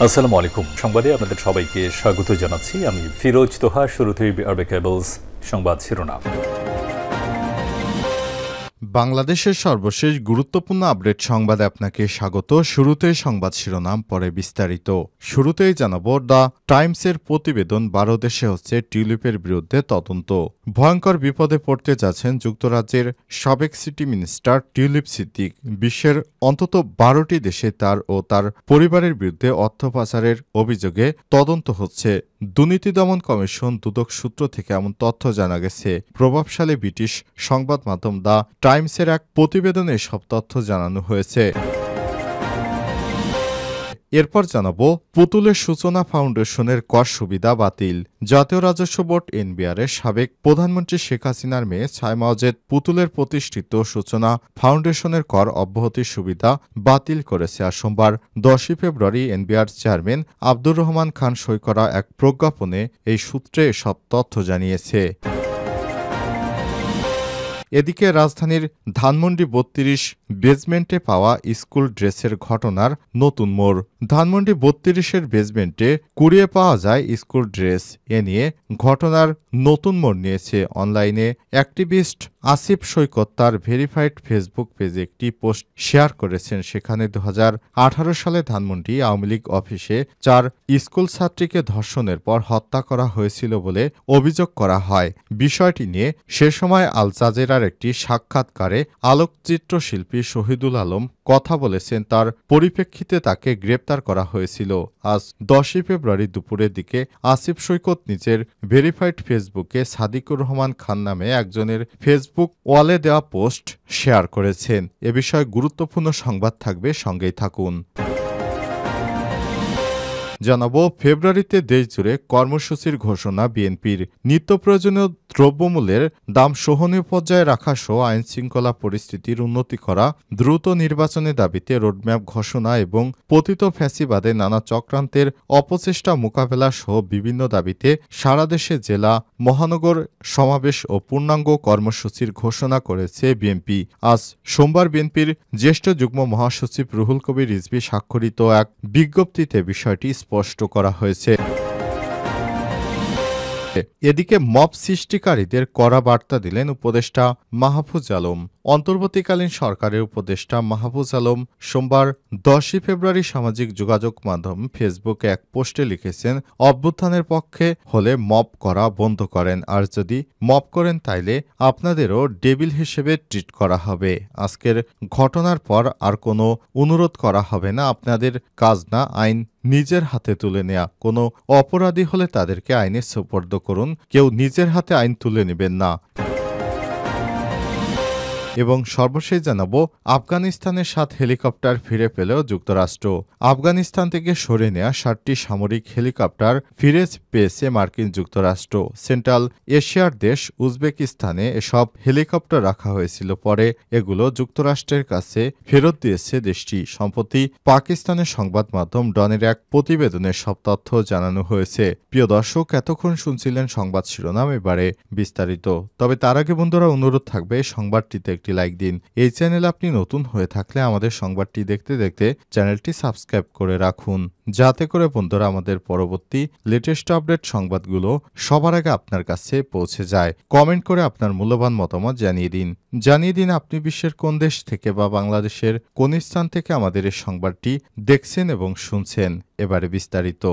আসসালামু আলাইকুম। সংবাদে আপনাদের সবাইকে স্বাগত জানাচ্ছি। আমি ফিরোজ তোহা। শুরুতেই আরবে কেবলস সংবাদ শিরোনাম। বাংলাদেশের সর্বশেষ গুরুত্বপূর্ণ আপডেট সংবাদে আপনাকে স্বাগত। শুরুতেই সংবাদ শিরোনাম, পরে বিস্তারিত। শুরুতেই জানাবো, দ্য টাইমসের প্রতিবেদন, 12 দেশে হচ্ছে টিউলিপের বিরুদ্ধে তদন্ত। ভয়ঙ্কর বিপদে পড়তে যাচ্ছেন যুক্তরাজ্যের সাবেক সিটি মিনিস্টার টিউলিপ সিদ্দিক। বিশ্বের অন্তত 12টি দেশে তার ও তার পরিবারের বিরুদ্ধে অর্থ পাচারের অভিযোগে তদন্ত হচ্ছে। দুর্নীতি দমন কমিশন দুদক সূত্র থেকে এমন তথ্য জানা গেছে। প্রভাবশালী ব্রিটিশ সংবাদ মাধ্যম দ্য টাইমসের এক প্রতিবেদনে এসব তথ্য জানানো হয়েছে। এরপর জানাবো, পুতুলের সূচনা ফাউন্ডেশনের কর সুবিধা বাতিল। জাতীয় রাজস্ব বোর্ড এনবিআরের সাবেক প্রধানমন্ত্রী শেখ হাসিনার মেয়ে ছায়মাওজেদ পুতুলের প্রতিষ্ঠিত সূচনা ফাউন্ডেশনের কর অব্যাহতির সুবিধা বাতিল করেছে। আর সোমবার 10 ফেব্রুয়ারি এনবিআর চেয়ারম্যান আব্দুর রহমান খান সই করা এক প্রজ্ঞাপনে এই সূত্রে এসব তথ্য জানিয়েছে। এদিকে রাজধানীর ধানমন্ডি 32 বেজমেন্টে পাওয়া স্কুল ড্রেসের ঘটনার নতুন মোড়। ধানমন্ডি 32-এর বেজমেন্টে কুড়িয়ে পাওয়া যায় স্কুল ড্রেস। এ নিয়ে ঘটনার নতুন মোড় নিয়েছে। অনলাইনে অ্যাক্টিভিস্ট আসিফ সৈকত তার ভেরিফাইড ফেসবুক পেজে একটি পোস্ট শেয়ার করেছেন। সেখানে 2018 সালে ধানমন্ডি আওয়ামী লীগ অফিসে 4 স্কুল ছাত্রীকে ধর্ষণের পর হত্যা করা হয়েছিল বলে অভিযোগ করা হয়। বিষয়টি নিয়ে সে সময় আল জাজিরার একটি সাক্ষাৎকারে আলোকচিত্র শিল্পী শহীদুল আলম কথা বলেছেন। তার পরিপ্রেক্ষিতে তাকে গ্রেপ্তার করা হয়েছিল। আজ 10 ফেব্রুয়ারি দুপুরের দিকে আসিফ সৈকত নিজের ভেরিফাইড ফেসবুকে সাদিকুর রহমান খান নামে একজনের ফেসবুক ওয়ালে দেওয়া পোস্ট শেয়ার করেছেন। এ বিষয়ে গুরুত্বপূর্ণ সংবাদ থাকবে, সঙ্গেই থাকুন। জানাবো, ফেব্রুয়ারিতে দেশজুড়ে কর্মসূচির ঘোষণা বিএনপির। নিত্য প্রয়োজনীয় দ্রব্যমূল্যের দাম সহনীয় পর্যায়ে রাখা সহ আইনশৃঙ্খলা পরিস্থিতির উন্নতি করা, দ্রুত নির্বাচনের দাবিতে রোডম্যাপ ঘোষণা এবং পতিত ফ্যাসিবাদে নানা চক্রান্তের অপচেষ্টা মোকাবেলা সহ বিভিন্ন দাবিতে সারা দেশে জেলা, মহানগর সমাবেশ ও পূর্ণাঙ্গ কর্মসূচির ঘোষণা করেছে বিএনপি। আজ সোমবার বিএনপির জ্যেষ্ঠ যুগ্ম মহাসচিব রুহুল কবির রিজভী স্বাক্ষরিত এক বিজ্ঞপ্তিতে বিষয়টি স্পষ্ট করা হয়েছে। এদিকে মব সৃষ্টিকারীদের কড়া বার্তা দিলেন উপদেষ্টা মাহফুজ আলম। অন্তর্বর্তীকালীন সরকারের উপদেষ্টা মাহফুজ আলম সোমবার 10 ফেব্রুয়ারি সামাজিক যোগাযোগ মাধ্যম ফেসবুকে এক পোস্টে লিখেছেন, অভ্যুত্থানের পক্ষে হলে মব করা বন্ধ করেন, আর যদি মব করেন তাইলে আপনাদেরও ডেভিল হিসেবে ট্রিট করা হবে। আজকের ঘটনার পর আর কোনো অনুরোধ করা হবে না। আপনাদের কাজ না আইন নিজের হাতে তুলে নেয়া। কোনো অপরাধী হলে তাদেরকে আইনের সোপর্দ করুন, কেউ নিজের হাতে আইন তুলে নেবেন না। এবং সর্বশেষ জানাবো, আফগানিস্তানের 7 হেলিকপ্টার ফিরে পেল যুক্তরাষ্ট্র। আফগানিস্তান থেকে সরে নেওয়া 7টি সামরিক হেলিকপ্টার ফিরে পেয়েছে মার্কিন যুক্তরাষ্ট্র। সেন্ট্রাল এশিয়ার দেশ উজবেকিস্তানে এসব হেলিকপ্টার রাখা হয়েছিল। পরে এগুলো যুক্তরাষ্ট্রের কাছে ফেরত দিয়েছে দেশটি। সম্প্রতি পাকিস্তানের সংবাদ মাধ্যম ডনের এক প্রতিবেদনে সব তথ্য জানানো হয়েছে। প্রিয় দর্শক, এতক্ষণ শুনছিলেন সংবাদ শিরোনাম, এবারে বিস্তারিত। তবে তার আগে বন্ধুরা, অনুরোধ থাকবে সংবাদটিতে একটি লাইক দিন। এই চ্যানেলে আপনি নতুন হয়ে থাকলে আমাদের সংবাদটি দেখতে দেখতে চ্যানেলটি সাবস্ক্রাইব করে রাখুন, যাতে করে বন্ধুরা আমাদের পরবর্তী লেটেস্ট আপডেট সংবাদগুলো সবার আগে আপনার কাছে পৌঁছে যায়। কমেন্ট করে আপনার মূল্যবান মতামত জানিয়ে দিন আপনি বিশ্বের কোন দেশ থেকে বা বাংলাদেশের কোন স্থান থেকে আমাদের এই সংবাদটি দেখছেন এবং শুনছেন। এবারে বিস্তারিত।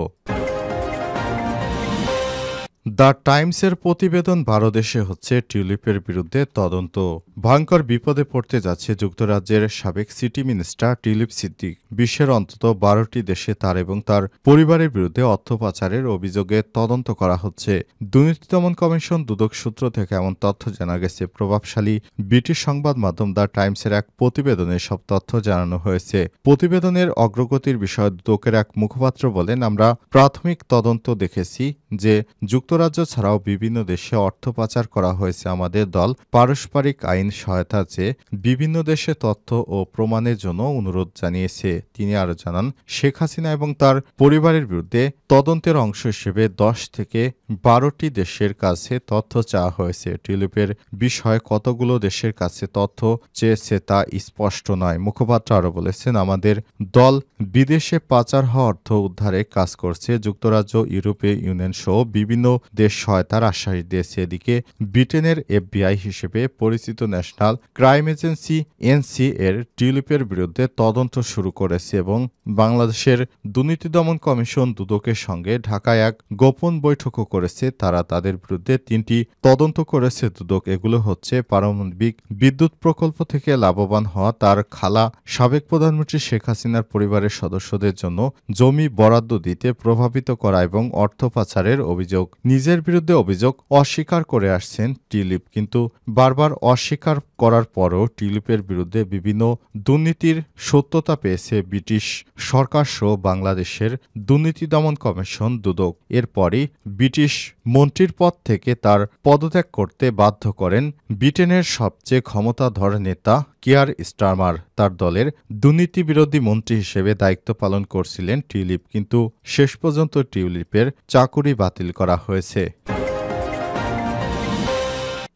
দ্য টাইমসের প্রতিবেদন, 12 দেশে হচ্ছে টিউলিপের বিরুদ্ধে তদন্ত। ভয়ঙ্কর বিপদে পড়তে যাচ্ছে যুক্তরাজ্যের সাবেক সিটি মিনিস্টার টিউলিপ সিদ্দিক। বিশ্বের অন্তত 12টি দেশে তার এবং তার পরিবারের বিরুদ্ধে অর্থ পাচারের অভিযোগে তদন্ত করা হচ্ছে। দুর্নীতি দমন কমিশন দুদক সূত্র থেকে এমন তথ্য জানা গেছে। প্রভাবশালী ব্রিটিশ সংবাদ মাধ্যম দ্য টাইমসের এক প্রতিবেদনে সব তথ্য জানানো হয়েছে। প্রতিবেদনের অগ্রগতির বিষয়ে দুদকের এক মুখপাত্র বলেন, আমরা প্রাথমিক তদন্ত দেখেছি যে যুক্তরাজ্য যুক্তরাজ্য ছাড়াও বিভিন্ন দেশে অর্থ পাচার করা হয়েছে আমাদের দল পারস্পরিক আইন সহায়তা চেয়ে বিভিন্ন দেশে তথ্য ও প্রমাণের জন্য অনুরোধ জানিয়েছে। তিনি আরও জানান, শেখ হাসিনা এবং তার পরিবারের বিরুদ্ধে তদন্তের অংশ হিসেবে 10 থেকে 12টি দেশের কাছে তথ্য চাওয়া হয়েছে। টিউলিপের বিষয়ে কতগুলো দেশের কাছে তথ্য চেয়েছে তা স্পষ্ট নয়। মুখপাত্র আরও বলেছেন, আমাদের দল বিদেশে পাচার হওয়া অর্থ উদ্ধারে কাজ করছে। যুক্তরাজ্য, ইউরোপীয় ইউনিয়ন সহ বিভিন্ন দেশ সহায়তার আশ্বাস দিয়েছে। এদিকে ব্রিটেনের FBI হিসেবে পরিচিত ন্যাশনাল ক্রাইম এজেন্সি NC এর টিউলিপের বিরুদ্ধে তদন্ত শুরু করেছে এবং বাংলাদেশের দুর্নীতি দমন কমিশন দুদকের সঙ্গে ঢাকায় এক গোপন বৈঠকও করেছে। তারা তাদের বিরুদ্ধে 3টি তদন্ত করেছে দুদক। এগুলো হচ্ছে পারমাণবিক বিদ্যুৎ প্রকল্প থেকে লাভবান হওয়া তার খালা সাবেক প্রধানমন্ত্রী শেখ হাসিনার পরিবারের সদস্যদের জন্য জমি বরাদ্দ দিতে প্রভাবিত করা এবং অর্থ পাচারের অভিযোগ। নিজের বিরুদ্ধে অভিযোগ অস্বীকার করে আসছেন টিউলিপ, কিন্তু বারবার অস্বীকার করার পরও টিউলিপের বিরুদ্ধে বিভিন্ন দুর্নীতির সত্যতা পেয়েছে ব্রিটিশ সরকার সহ বাংলাদেশের দুর্নীতি দমন কমিশন দুদক। এরপরই ব্রিটিশ মন্ত্রীর পদ থেকে তার পদত্যাগ করতে বাধ্য করেন ব্রিটেনের সবচেয়ে ক্ষমতাধর নেতা কিয়ার স্টারমার। তার দলের দুর্নীতি বিরোধী মন্ত্রী হিসেবে দায়িত্ব পালন করছিলেন টিউলিপ, কিন্তু শেষ পর্যন্ত টিউলিপের চাকুরি বাতিল করা হয়েছে।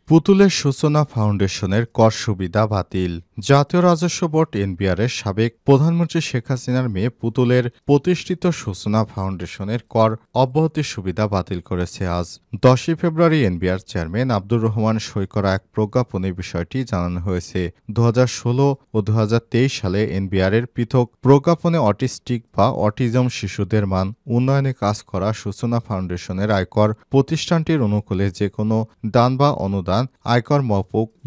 পুতুলের সূচনা ফাউন্ডেশনের কর সুবিধা বাতিল। জাতীয় রাজস্ব বোর্ড NBR এর সাবেক প্রধানমন্ত্রী শেখ হাসিনার মেয়ে পুতুলের প্রতিষ্ঠিত সূচনা ফাউন্ডেশনের কর অব্যাহতির সুবিধা বাতিল করেছে। আজ 10 ফেব্রুয়ারি NBR চেয়ারম্যান আব্দুর রহমান সই করা এক প্রজ্ঞাপনে বিষয়টি জানানো হয়েছে। 2016 ও 2023 সালে NBR এর পৃথক প্রজ্ঞাপনে অটিস্টিক বা অটিজম শিশুদের মান উন্নয়নে কাজ করা সূচনা ফাউন্ডেশনের আয়কর প্রতিষ্ঠানটির অনুকূলে যে কোনো দান বা অনুদান আয়কর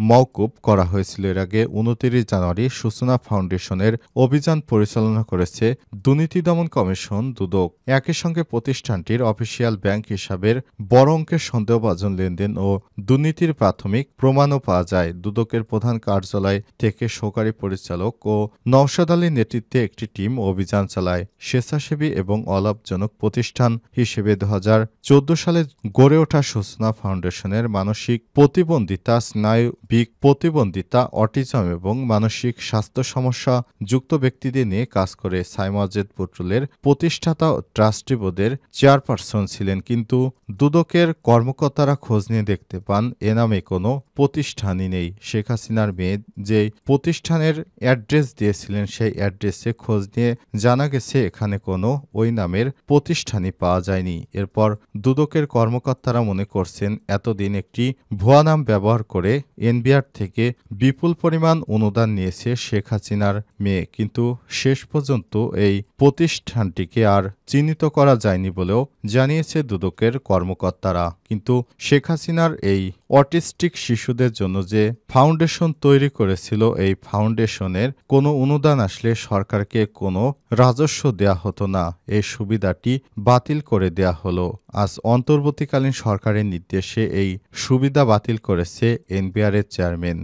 মওকুফ করা হয়েছিল। এর আগে 29 জানুয়ারি সূচনা ফাউন্ডেশনের অভিযান পরিচালনা করেছে দুর্নীতি দমন কমিশন দুদক। একই সঙ্গে প্রতিষ্ঠানটির অফিসিয়াল ব্যাংক হিসাবের বড় অঙ্কের সন্দেহভাজন লেনদেন ও দুর্নীতির প্রাথমিক প্রমাণও পাওয়া যায়। দুদকের প্রধান কার্যালয় থেকে সহকারী পরিচালক ও নওশাদ আলীর নেতৃত্বে একটি টিম অভিযান চালায়। স্বেচ্ছাসেবী এবং অলাভজনক প্রতিষ্ঠান হিসেবে 2014 সালে গড়ে ওঠা সূচনা ফাউন্ডেশনের মানসিক প্রতিবন্ধিতা, স্নায়বিক প্রতিবন্ধিতা, অটিজম এবং মানসিক স্বাস্থ্য সমস্যা যুক্ত ব্যক্তিদের নিয়ে কাজ করে। সাইমজেদ পুতুলের প্রতিষ্ঠাতা ও ট্রাস্টি বোর্ডের চেয়ারপারসন ছিলেন, কিন্তু দুদকের কর্মকর্তারা খোঁজ নিয়ে দেখতে পান এ নামে কোনো প্রতিষ্ঠানই নেই। শেখ হাসিনার মেয়ে যে প্রতিষ্ঠানের অ্যাড্রেস দিয়েছিলেন সেই অ্যাড্রেসে খোঁজ নিয়ে জানা গেছে এখানে কোনো ওই নামের প্রতিষ্ঠানই পাওয়া যায়নি। এরপর দুদকের কর্মকর্তারা মনে করছেন এতদিন একটি ভুয়া নাম ব্যবহার করে NBR থেকে বিপুল পরিমাণ অনুদান নিয়েছে শেখ হাসিনার মেয়ে, কিন্তু শেষ পর্যন্ত এই প্রতিষ্ঠানটিকে আর চিহ্নিত করা যায়নি বলেও জানিয়েছে দুদকের কর্মকর্তারা। কিন্তু শেখ হাসিনার এই অটিস্টিক শিশুদের জন্য যে ফাউন্ডেশন তৈরি করেছিল, এই ফাউন্ডেশনের কোনো অনুদান আসলে সরকারকে কোনো রাজস্ব দেয়া হতো না। এই সুবিধাটি বাতিল করে দেয়া হলো। আজ অন্তর্বর্তীকালীন সরকারের নির্দেশে এই সুবিধা বাতিল করেছে NBR এর চেয়ারম্যান।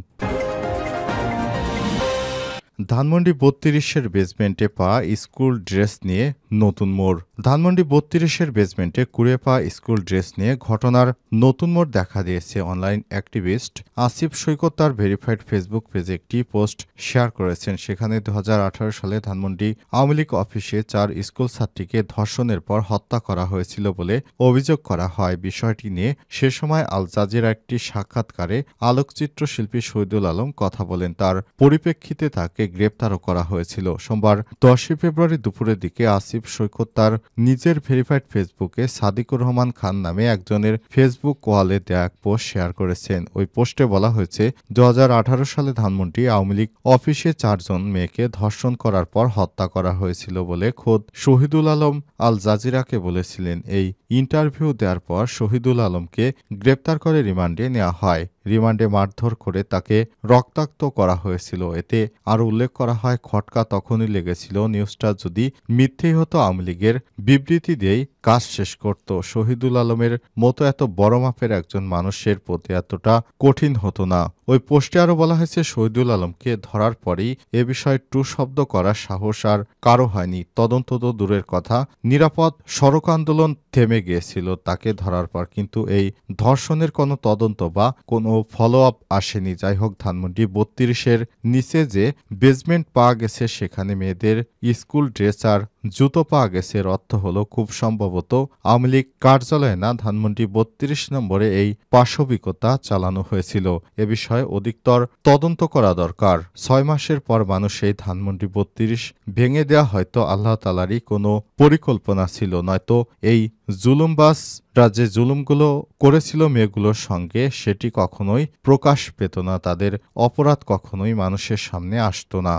ধানমন্ডি 32-এর বেসমেন্টে পাওয়া স্কুল ড্রেস নিয়ে নতুন মোড়। ধানমন্ডি 32-এর বেসমেন্টে কুড়িয়ে পাওয়া স্কুল ড্রেস নিয়ে ঘটনার নতুন মোড় দেখা দিয়েছে। অনলাইন অ্যাক্টিভিস্ট আসিফ সৈকত তার ভেরিফাইড ফেসবুক পেজে একটি পোস্ট শেয়ার করেছেন। সেখানে 2018 সালে ধানমন্ডি আওয়ামী লীগ অফিসে 4 স্কুল ছাত্রীকে ধর্ষণের পর হত্যা করা হয়েছিল বলে অভিযোগ করা হয়। বিষয়টি নিয়ে সে সময় আল জাজিরা একটি সাক্ষাৎকারে আলোকচিত্র শিল্পী শহীদুল আলম কথা বলেন। তার পরিপ্রেক্ষিতে তাকে গ্রেপ্তারও করা হয়েছিল। সোমবার 10 ফেব্রুয়ারি দুপুরের দিকে আসিফ সৈকত তার নিজের ভেরিফাইড ফেসবুকে সাদিকুর রহমান খান নামে একজনের ফেসবুক ওয়ালে দেয়া এক পোস্ট শেয়ার করেছেন। ওই পোস্টে বলা হয়েছে 2018 সালে ধানমন্ডি আওয়ামী লীগ অফিসে 4 জন মেয়েকে ধর্ষণ করার পর হত্যা করা হয়েছিল বলে খোদ শহীদুল আলম আল জাজিরাকে বলেছিলেন। এই ইন্টারভিউ দেওয়ার পর শহীদুল আলমকে গ্রেপ্তার করে রিমান্ডে নেওয়া হয়। রিমান্ডে মারধর করে তাকে রক্তাক্ত করা হয়েছিল। এতে আরও উল্লেখ করা হয়, খটকা তখনই লেগেছিল নিউজটা যদি মিথ্যেই হতো, আওয়ামী লীগের বিবৃতি দিয়েই কাজ শেষ করত। শহীদুল আলমের মতো এত বড় মাপের একজন মানুষের প্রতি এতটা কঠিন হতো না। ওই পোস্টে আরও বলা হয়েছে, শহীদুল আলমকে ধরার পরেই এ বিষয়ে টু শব্দ করার সাহস আর কারো হয়নি। তদন্ত তো দূরের কথা, নিরাপদ সড়ক আন্দোলন থেমে গিয়েছিল তাকে ধরার পর, কিন্তু এই ধর্ষণের কোনো তদন্ত বা কোনো ফলো আপ আসেনি। যাই হোক, ধানমন্ডি ৩২-এর নিচে যে বেসমেন্ট পাওয়া গেছে সেখানে মেয়েদের স্কুল ড্রেস আর জুতো পাওয়া গেছে। এর অর্থ হলো খুব সম্ভবত আওয়ামী লীগ কার্যালয়ে না, ধানমন্ডি ৩২ নম্বরে এই পাশবিকতা চালানো হয়েছিল। এ বিষয়ে অধিকতর তদন্ত করা দরকার। ৬ মাসের পর মানুষ এই ধানমন্ডি ৩২ ভেঙে দেয়া হয়তো আল্লাহ তাআলারই কোনো পরিকল্পনা ছিল, নয়তো এই জুলুমবাজরা যে জুলুমগুলো করেছিল মেয়েগুলোর সঙ্গে সেটি কখনোই প্রকাশ পেত না, তাদের অপরাধ কখনোই মানুষের সামনে আসতো না।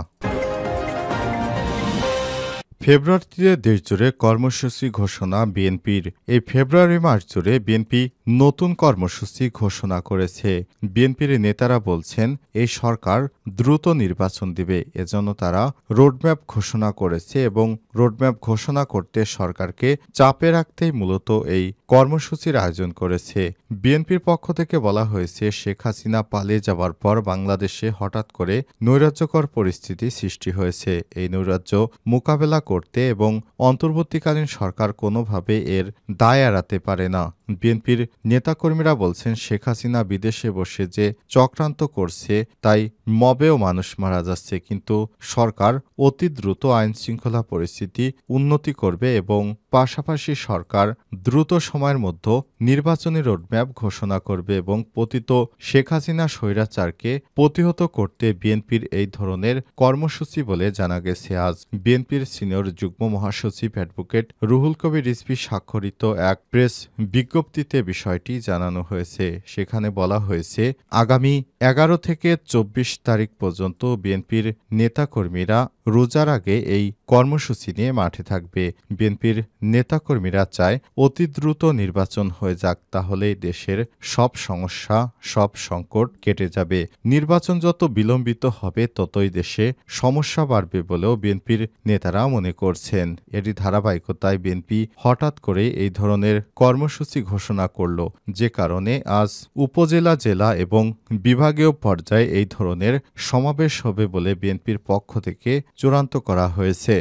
ফেব্রুয়ারিতে দেশজুড়ে কর্মসূচি ঘোষণা বিএনপির। এই ফেব্রুয়ারি মাস জুড়ে বিএনপি নতুন কর্মসূচি ঘোষণা করেছে। বিএনপির নেতারা বলছেন, এই সরকার দ্রুত নির্বাচন দিবে, এজন্য তারা রোডম্যাপ ঘোষণা করেছে এবং রোডম্যাপ ঘোষণা করতে সরকারকে চাপে রাখতেই মূলত এই কর্মসূচির আয়োজন করেছে। বিএনপির পক্ষ থেকে বলা হয়েছে, শেখ হাসিনা পালিয়ে যাওয়ার পর বাংলাদেশে হঠাৎ করে নৈরাজ্যকর পরিস্থিতি সৃষ্টি হয়েছে। এই নৈরাজ্য মোকাবেলা করতে এবং অন্তর্বর্তীকালীন সরকার কোনোভাবে এর দায় এড়াতে পারে না। বিএনপির নেতাকর্মীরা বলছেন, শেখ হাসিনা বিদেশে বসে যে চক্রান্ত করছে তাই মবেও মানুষ মারা যাচ্ছে, কিন্তু সরকার অতি দ্রুত আইনশৃঙ্খলা পরিস্থিতি উন্নতি করবে এবং পাশাপাশি সরকার দ্রুত সময়ের মধ্যে নির্বাচনী রোডম্যাপ ঘোষণা করবে এবং পতিত শেখ হাসিনা স্বৈরাচারকে প্রতিহত করতে বিএনপির এই ধরনের কর্মসূচি বলে জানা গেছে। আজ বিএনপির সিনিয়র যুগ্ম মহাসচিব অ্যাডভোকেট রুহুল কবির রিজভী স্বাক্ষরিত এক প্রেস বিজ্ঞপ্তিতে বিষয়টি জানানো হয়েছে। সেখানে বলা হয়েছে, আগামী ১১ থেকে ২৪ তারিখ পর্যন্ত বিএনপির নেতাকর্মীরা রোজার আগে এই কর্মসূচি নিয়ে মাঠে থাকবে। বিএনপির নেতাকর্মীরা চায় অতি দ্রুত নির্বাচন হয়ে যাক, তাহলেই দেশের সব সমস্যা, সব সংকট কেটে যাবে। নির্বাচন যত বিলম্বিত হবে ততই দেশে সমস্যা বাড়বে বলেও বিএনপির নেতারা মনে করছেন। এরই ধারাবাহিকতায় বিএনপি হঠাৎ করে এই ধরনের কর্মসূচি ঘোষণা করল, যে কারণে আজ উপজেলা, জেলা এবং বিভাগীয় পর্যায়ে এই ধরনের সমাবেশ হবে বলে বিএনপির পক্ষ থেকে চূড়ান্ত করা হয়েছে।